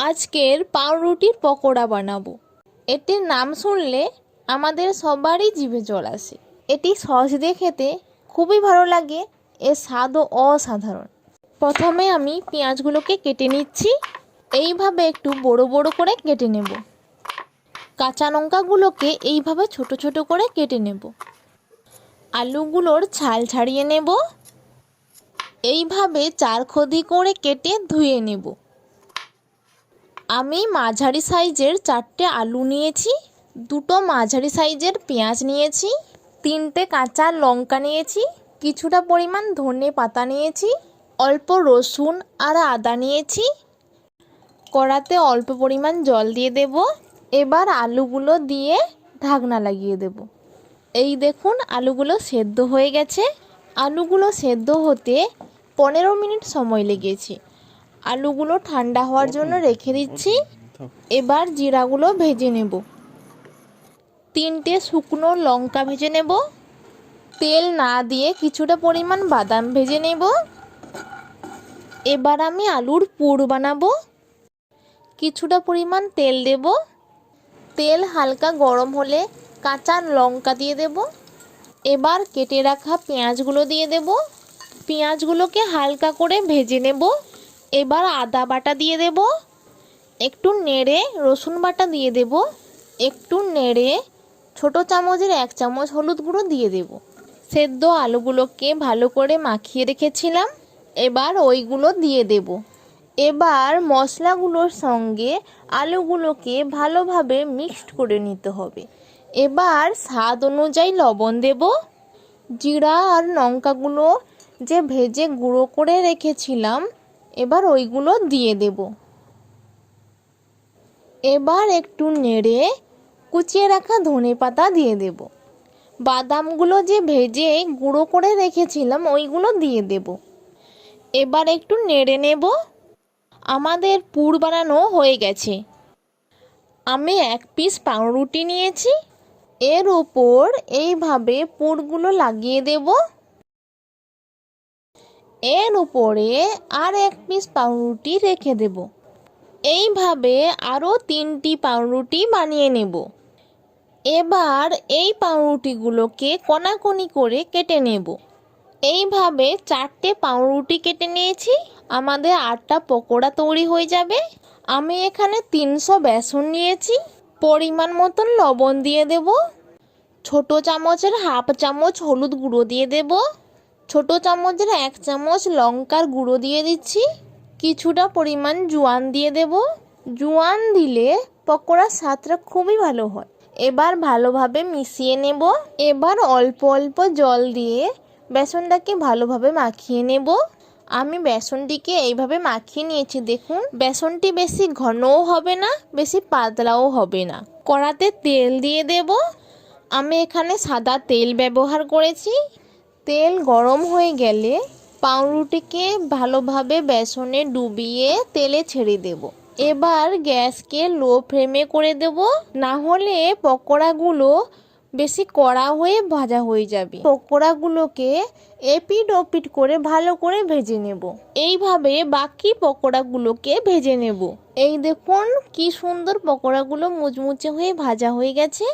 আজকের পাউরুটির পকোড়া বানাবো। এটির নাম শুনলে আমাদের সবারই জিভে জল আসে। এটি সস দিয়ে খেতে খুবই ভালো লাগে, এর স্বাদও অসাধারণ। প্রথমে আমি পেঁয়াজগুলোকে কেটে নিচ্ছি। এইভাবে একটু বড় বড় করে কেটে নেব। কাঁচা লঙ্কাগুলোকে এইভাবে ছোট ছোট করে কেটে নেব। আলুগুলোর ছাল ছাড়িয়ে নেব। এইভাবে 4 খদি করে কেটে ধুয়ে নেব। আমি মাঝারি সাইজের 4টে আলু নিয়েছি, 2টো মাঝারি সাইজের পেঁয়াজ নিয়েছি, 3টে কাঁচা লঙ্কা নিয়েছি, কিছুটা পরিমাণ ধনে পাতা নিয়েছি, অল্প রসুন আর আদা নিয়েছি। কড়াতে অল্প পরিমাণ জল দিয়ে দেব। এবার আলুগুলো দিয়ে ঢাকনা লাগিয়ে দেব। এই দেখুন আলুগুলো সেদ্ধ হয়ে গেছে। আলুগুলো সেদ্ধ হতে 15 মিনিট সময় লেগেছে। আলুগুলো ঠান্ডা হওয়ার জন্য রেখে দিচ্ছি। এবার জিরাগুলো ভেজে নেব। 3টে শুকনো লঙ্কা ভেজে নেব। তেল না দিয়ে কিছুটা পরিমাণ বাদাম ভেজে নেব। এবার আমি আলুর পুর বানাবো। কিছুটা পরিমাণ তেল দেব। তেল হালকা গরম হলে কাঁচা লঙ্কা দিয়ে দেব। এবার কেটে রাখা পেঁয়াজগুলো দিয়ে দেব। পেঁয়াজগুলোকে হালকা করে ভেজে নেব। এবার আদা বাটা দিয়ে দেব। একটু নেড়ে রসুন বাটা দিয়ে দেব। একটু নেড়ে ছোট চামচের 1 চামচ হলুদ গুঁড়ো দিয়ে দেব। সেদ্ধ আলুগুলোকে ভালো করে মাখিয়ে রেখেছিলাম, এবার ওইগুলো দিয়ে দেব। এবার মশলাগুলোর সঙ্গে আলুগুলোকে ভালোভাবে মিক্সড করে নিতে হবে। এবার স্বাদ অনুযায়ী লবণ দেব। জিরা আর লঙ্কাগুলো যে ভেজে গুঁড়ো করে রেখেছিলাম, এবার ওইগুলো দিয়ে দেব। এবার একটু নেড়ে কুচিয়ে রাখা ধনে পাতা দিয়ে দেব। বাদামগুলো যে ভেজে গুঁড়ো করে রেখেছিলাম ওইগুলো দিয়ে দেব। এবার একটু নেড়ে নেব। আমাদের পুর বানানো হয়ে গেছে। আমি 1 পিস পাউরুটি নিয়েছি। এর উপর এইভাবে পুরগুলো লাগিয়ে দেব। এর উপরে আর 1 পিস পাউরুটি রেখে দেব। এইভাবে আরও 3টি পাউরুটি বানিয়ে নেব। এবার এই পাউরুটিগুলোকে কোনাকুনি করে কেটে নেব। এইভাবে 4টে পাউরুটি কেটে নিয়েছি। আমাদের 8টা পকোড়া তৈরি হয়ে যাবে। আমি এখানে 300 বেসন নিয়েছি। পরিমাণ মতন লবণ দিয়ে দেব। ছোট চামচের 1/2 চামচ হলুদ গুঁড়ো দিয়ে দেব। ছোট চামচের 1 চামচ লঙ্কার গুঁড়ো দিয়ে দিচ্ছি। কিছুটা পরিমাণ জোয়ান দিয়ে দেব। জোয়ান দিলে পকোড়ার স্বাদটা খুবই ভালো হয়। এবার ভালোভাবে মিশিয়ে নেব। এবার অল্প অল্প জল দিয়ে বেসনটাকে ভালোভাবে মাখিয়ে নেব। আমি বেসনটিকে এইভাবে মাখিয়ে নিয়েছি। দেখুন বেসনটি বেশি ঘনও হবে না, বেশি পাতলাও হবে না। কড়াতে তেল দিয়ে দেব। আমি এখানে সাদা তেল ব্যবহার করেছি। তেল গরম হয়ে গেলে পাউরুটিকে ভালোভাবে বেসনে ডুবিয়ে তেলে ছেড়ে দেব। এবার গ্যাসকে লো ফ্লেমে করে দেব, না হলে পকোড়াগুলো বেশি কড়া হয়ে ভাজা হয়ে যাবে। পকোড়াগুলোকে এপিট ওপিট করে ভালো করে ভেজে নেব। এইভাবে বাকি পকোড়াগুলোকে ভেজে নেব। এই দেখুন কি সুন্দর পকোড়াগুলো মুচমুচে হয়ে ভাজা হয়ে গেছে।